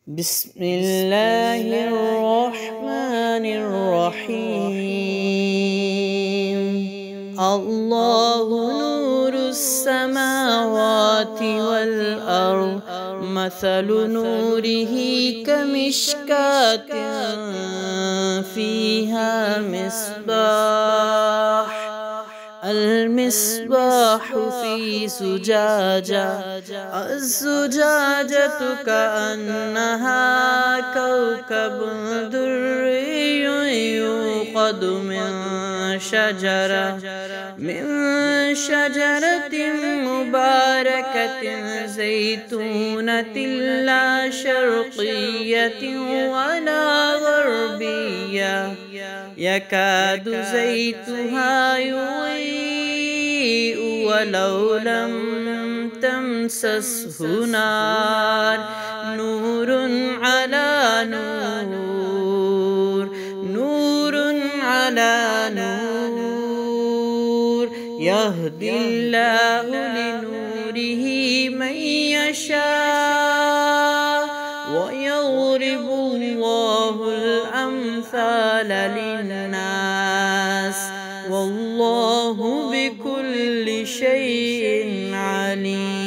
بسم الله الرحمن الرحيم. الله نور السماوات والأرض، مثل نوره كمشكاة فيها مصباح، المصباح في زجاجة، الزجاجة كأنها كوكب دري يوقد من شجرة مباركة زيتونة لا شرقية ولا غربية، يكاد زيتها يضيء ولو لم تمسسه نار، نور على نور، نور على نور، يهدي الله لنوره من يشاء ويضرب الله الأمثال للناس، والله بكل شيء عليم.